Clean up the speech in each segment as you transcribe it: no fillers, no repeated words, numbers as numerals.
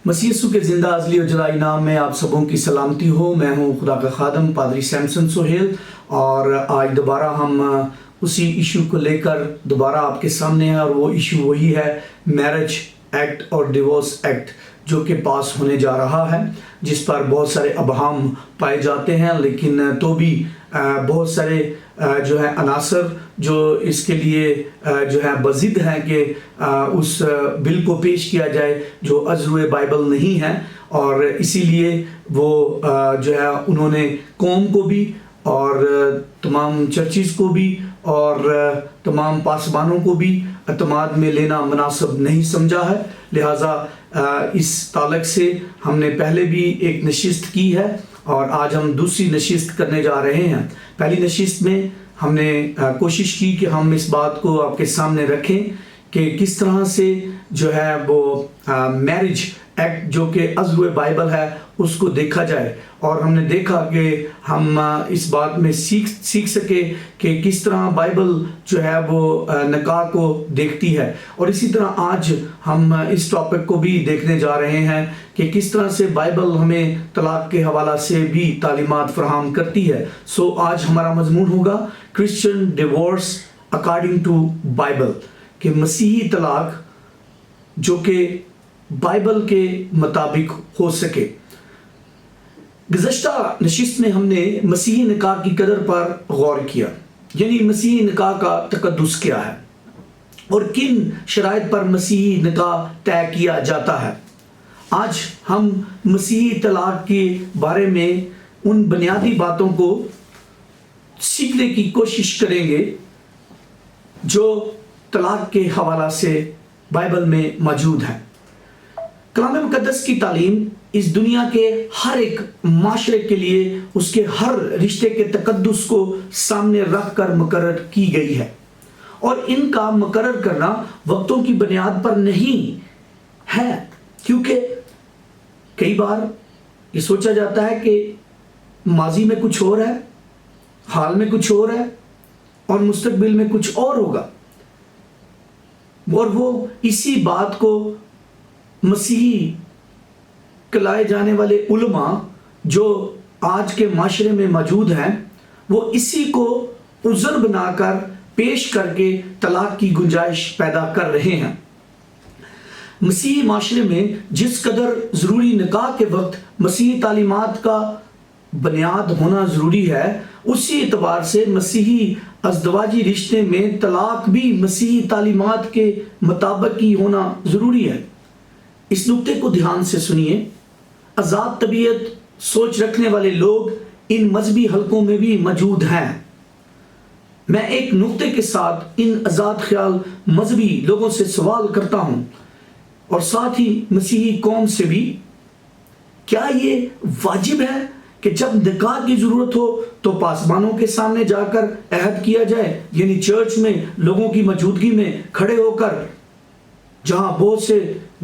مسیح یسوع کے زندہ ازلی اور جلائی نام میں آپ سبوں کی سلامتی ہو۔ میں ہوں خدا کا خادم پادری سیمسن سہیل، اور آج دوبارہ ہم اسی ایشو کو لے کر دوبارہ آپ کے سامنے ہیں، اور وہ ایشو وہی ہے میرج ایکٹ اور ڈیورس ایکٹ جو کہ پاس ہونے جا رہا ہے، جس پر بہت سارے ابہام پائے جاتے ہیں، لیکن تو بھی بہت سارے جو ہے عناصر جو اس کے لیے جو ہے بضد ہیں کہ اس بل کو پیش کیا جائے جو از روئے بائبل نہیں ہے، اور اسی لیے وہ جو ہے انہوں نے قوم کو بھی اور تمام چرچز کو بھی اور تمام پاسبانوں کو بھی اعتماد میں لینا مناسب نہیں سمجھا ہے۔ لہٰذا اس تعلق سے ہم نے پہلے بھی ایک نشست کی ہے، اور آج ہم دوسری نشست کرنے جا رہے ہیں۔ پہلی نشست میں ہم نے کوشش کی کہ ہم اس بات کو آپ کے سامنے رکھیں کہ کس طرح سے جو ہے وہ میرج ایکٹ جو کہ از روئے بائبل ہے اس کو دیکھا جائے، اور ہم نے دیکھا کہ ہم اس بات میں سیکھ سکے کہ کس طرح بائبل جو ہے وہ نکاح کو دیکھتی ہے، اور اسی طرح آج ہم اس ٹاپک کو بھی دیکھنے جا رہے ہیں کہ کس طرح سے بائبل ہمیں طلاق کے حوالہ سے بھی تعلیمات فراہم کرتی ہے۔ سو آج ہمارا مضمون ہوگا Christian divorce according to Bible, کہ مسیحی طلاق جو کہ بائبل کے مطابق ہو سکے۔ گزشتہ نشست میں ہم نے مسیحی نکاح کی قدر پر غور کیا، یعنی مسیحی نکاح کا تقدس کیا ہے اور کن شرائط پر مسیحی نکاح طے کیا جاتا ہے۔ آج ہم مسیحی طلاق کے بارے میں ان بنیادی باتوں کو سیکھنے کی کوشش کریں گے جو طلاق کے حوالہ سے بائبل میں موجود ہے۔ کلام مقدس کی تعلیم اس دنیا کے ہر ایک معاشرے کے لیے اس کے ہر رشتے کے تقدس کو سامنے رکھ کر مقرر کی گئی ہے، اور ان کا مقرر کرنا وقتوں کی بنیاد پر نہیں ہے، کیونکہ کئی بار یہ سوچا جاتا ہے کہ ماضی میں کچھ اور ہے، حال میں کچھ اور ہے، اور مستقبل میں کچھ اور ہوگا، اور وہ اسی بات کو مسیحی کہلائے جانے والے علماء جو آج کے معاشرے میں موجود ہیں وہ اسی کو عذر بنا کر پیش کر کے طلاق کی گنجائش پیدا کر رہے ہیں۔ مسیحی معاشرے میں جس قدر ضروری نکاح کے وقت مسیحی تعلیمات کا بنیاد ہونا ضروری ہے، اسی اعتبار سے مسیحی ازدواجی رشتے میں طلاق بھی مسیحی تعلیمات کے مطابق ہی ہونا ضروری ہے۔ اس نقطے کو دھیان سے سنیے۔ آزاد طبیعت سوچ رکھنے والے لوگ ان مذہبی حلقوں میں بھی موجود ہیں۔ میں ایک نقطے کے ساتھ ان آزاد خیال مذہبی لوگوں سے سوال کرتا ہوں، اور ساتھ ہی مسیحی قوم سے بھی، کیا یہ واجب ہے کہ جب نکاح کی ضرورت ہو تو پاسبانوں کے سامنے جا کر عہد کیا جائے، یعنی چرچ میں لوگوں کی موجودگی میں کھڑے ہو کر، جہاں بہت سے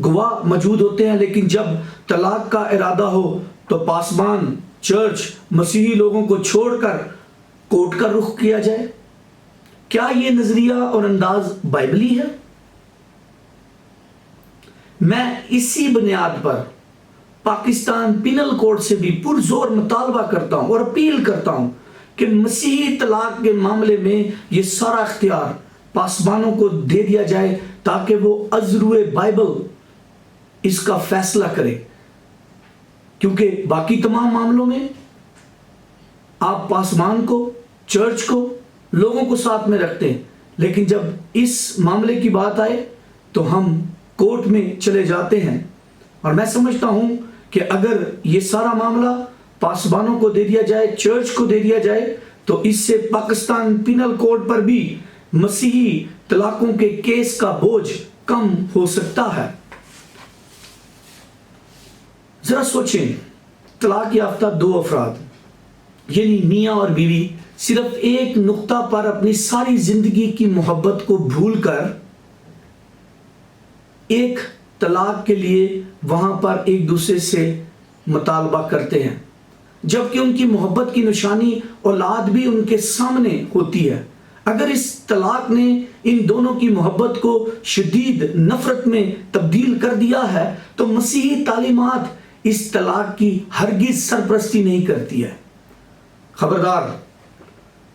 گواہ موجود ہوتے ہیں، لیکن جب طلاق کا ارادہ ہو تو پاسبان چرچ مسیحی لوگوں کو چھوڑ کر کورٹ کا رخ کیا جائے؟ کیا یہ نظریہ اور انداز بائبلی ہے؟ میں اسی بنیاد پر پاکستان پینل کوڈ سے بھی پرزور مطالبہ کرتا ہوں اور اپیل کرتا ہوں کہ مسیحی طلاق کے معاملے میں یہ سارا اختیار پاسبانوں کو دے دیا جائے، تاکہ وہ از روئے بائبل اس کا فیصلہ کرے، کیونکہ باقی تمام معاملوں میں آپ پاسبان کو، چرچ کو، لوگوں کو ساتھ میں رکھتے ہیں، لیکن جب اس معاملے کی بات آئے تو ہم کورٹ میں چلے جاتے ہیں۔ اور میں سمجھتا ہوں کہ اگر یہ سارا معاملہ پاسبانوں کو دے دیا جائے، چرچ کو دے دیا جائے، تو اس سے پاکستان پینل کوڈ پر بھی مسیحی طلاقوں کے کیس کا بوجھ کم ہو سکتا ہے۔ ذرا سوچیں، طلاق یافتہ دو افراد یعنی میاں اور بیوی صرف ایک نقطہ پر اپنی ساری زندگی کی محبت کو بھول کر ایک طلاق کے لیے وہاں پر ایک دوسرے سے مطالبہ کرتے ہیں، جبکہ ان کی محبت کی نشانی اولاد بھی ان کے سامنے ہوتی ہے۔ اگر اس طلاق نے ان دونوں کی محبت کو شدید نفرت میں تبدیل کر دیا ہے تو مسیحی تعلیمات اس طلاق کی ہرگز سرپرستی نہیں کرتی ہے۔ خبردار،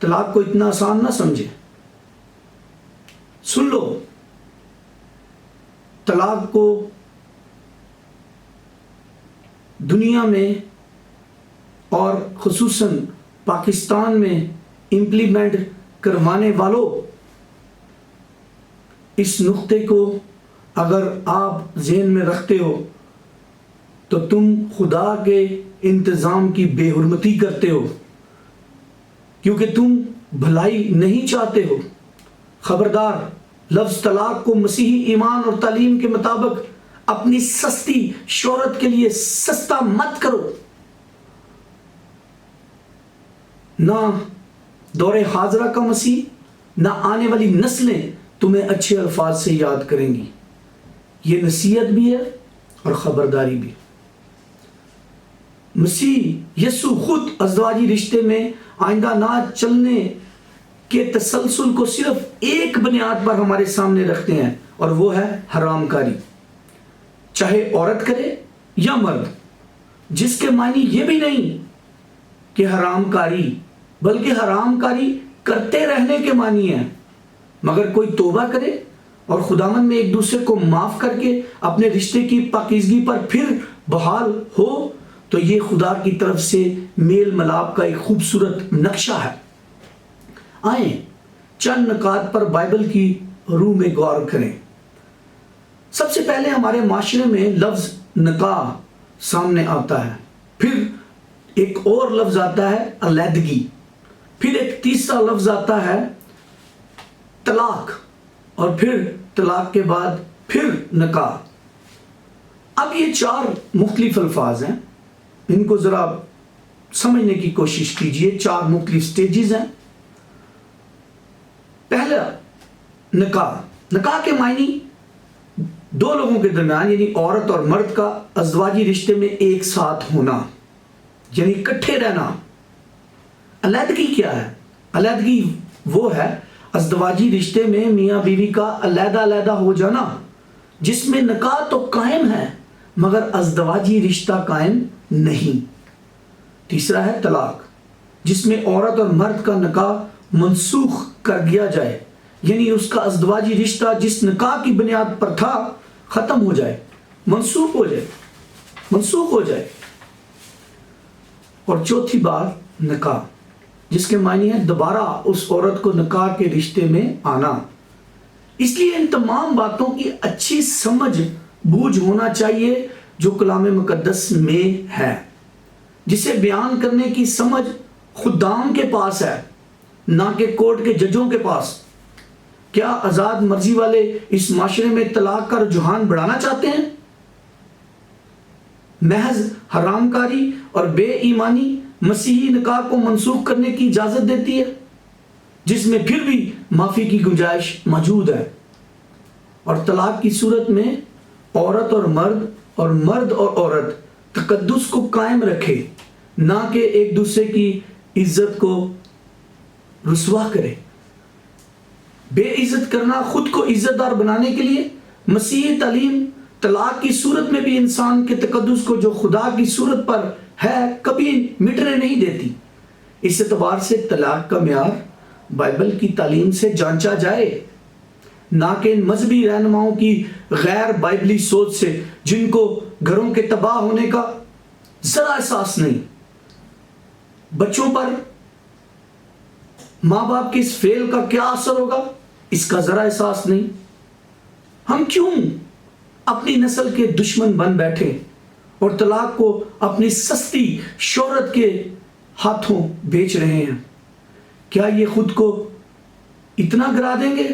طلاق کو اتنا آسان نہ سمجھے۔ سن لو، طلاق کو دنیا میں اور خصوصاً پاکستان میں امپلیمنٹ کروانے والوں، اس نقطے کو اگر آپ ذہن میں رکھتے ہو تو تم خدا کے انتظام کی بے حرمتی کرتے ہو، کیونکہ تم بھلائی نہیں چاہتے ہو۔ خبردار، لفظ طلاق کو مسیحی ایمان اور تعلیم کے مطابق اپنی سستی شہرت کے لیے سستا مت کرو۔ نہ دور حاضرہ کا مسیح، نہ آنے والی نسلیں تمہیں اچھے الفاظ سے یاد کریں گی۔ یہ نصیحت بھی ہے اور خبرداری بھی۔ مسیح یسوع خود ازدواجی رشتے میں آئندہ نہ چلنے کے تسلسل کو صرف ایک بنیاد پر ہمارے سامنے رکھتے ہیں، اور وہ ہے حرام کاری، چاہے عورت کرے یا مرد، جس کے معنی یہ بھی نہیں کہ حرام کاری، بلکہ حرام کاری کرتے رہنے کے معنی ہے۔ مگر کوئی توبہ کرے اور خداوند میں ایک دوسرے کو معاف کر کے اپنے رشتے کی پاکیزگی پر پھر بحال ہو تو یہ خدا کی طرف سے میل ملاپ کا ایک خوبصورت نقشہ ہے۔ آئیں چند نکات پر بائبل کی روح میں غور کریں۔ سب سے پہلے ہمارے معاشرے میں لفظ نکاح سامنے آتا ہے، پھر ایک اور لفظ آتا ہے علیحدگی، پھر ایک تیسرا لفظ آتا ہے طلاق، اور پھر طلاق کے بعد پھر نکاح۔ اب یہ چار مختلف الفاظ ہیں، ان کو ذرا سمجھنے کی کوشش کیجئے۔ چار مختلف سٹیجز ہیں۔ پہلا نکاح۔ نکاح کے معنی دو لوگوں کے درمیان، یعنی عورت اور مرد کا ازدواجی رشتے میں ایک ساتھ ہونا، یعنی اکٹھے رہنا۔ علیحدگی کیا ہے؟ علیحدگی وہ ہے ازدواجی رشتے میں میاں بیوی کا علیحدہ علیحدہ ہو جانا، جس میں نکاح تو قائم ہے مگر ازدواجی رشتہ قائم نہیں۔ تیسرا ہے طلاق، جس میں عورت اور مرد کا نکاح منسوخ کر دیا جائے، یعنی اس کا ازدواجی رشتہ جس نکاح کی بنیاد پر تھا ختم ہو جائے، منسوخ ہو جائے۔ اور چوتھی بات نکاح، جس کے معنی ہے دوبارہ اس عورت کو نکاح کے رشتے میں آنا۔ اس لیے ان تمام باتوں کی اچھی سمجھ بوجھ ہونا چاہیے جو کلام مقدس میں ہے، جسے بیان کرنے کی سمجھ خدام کے پاس ہے، نہ کہ کورٹ کے ججوں کے پاس۔ کیا آزاد مرضی والے اس معاشرے میں طلاق کا رجحان بڑھانا چاہتے ہیں؟ محض حرام کاری اور بے ایمانی مسیحی نکاح کو منسوخ کرنے کی اجازت دیتی ہے، جس میں پھر بھی معافی کی گنجائش موجود ہے۔ اور طلاق کی صورت میں عورت اور مرد اور مرد اور عورت تقدس کو قائم رکھے، نہ کہ ایک دوسرے کی عزت کو رسوا کرے۔ بے عزت کرنا خود کو عزت دار بنانے کے لیے مسیحی تعلیم طلاق کی صورت میں بھی انسان کے تقدس کو جو خدا کی صورت پر ہے کبھی مٹنے نہیں دیتی۔ اس اعتبار سے طلاق کا معیار بائبل کی تعلیم سے جانچا جائے، نہ کہ ان مذہبی رہنماؤں کی غیر بائبلی سوچ سے، جن کو گھروں کے تباہ ہونے کا ذرا احساس نہیں، بچوں پر ماں باپ کے اس فعل کا کیا اثر ہوگا اس کا ذرا احساس نہیں۔ ہم کیوں اپنی نسل کے دشمن بن بیٹھے اور طلاق کو اپنی سستی شہرت کے ہاتھوں بیچ رہے ہیں؟ کیا یہ خود کو اتنا گرا دیں گے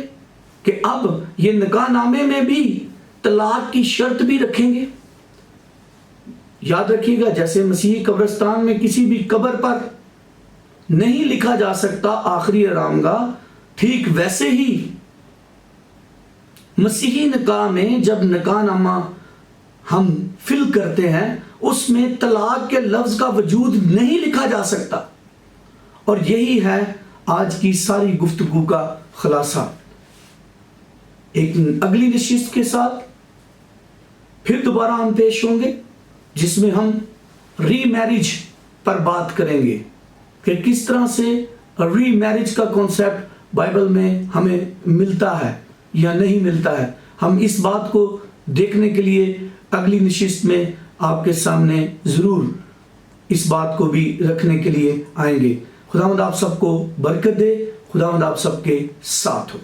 کہ اب یہ نکاح نامے میں بھی طلاق کی شرط بھی رکھیں گے؟ یاد رکھیے گا، جیسے مسیحی قبرستان میں کسی بھی قبر پر نہیں لکھا جا سکتا آخری آرامگاہ، ٹھیک ویسے ہی مسیحی نکاح میں جب نکاح نامہ ہم فل کرتے ہیں اس میں طلاق کے لفظ کا وجود نہیں لکھا جا سکتا، اور یہی ہے آج کی ساری گفتگو کا خلاصہ۔ ایک اگلی نشست کے ساتھ پھر دوبارہ ہم پیش ہوں گے، جس میں ہم ری میرج پر بات کریں گے کہ کس طرح سے ری میرج کا کانسیپٹ بائبل میں ہمیں ملتا ہے یا نہیں ملتا ہے۔ ہم اس بات کو دیکھنے کے لیے اگلی نشست میں آپ کے سامنے ضرور اس بات کو بھی رکھنے کے لیے آئیں گے۔ خداوند آپ سب کو برکت دے، خداوند آپ سب کے ساتھ ہو۔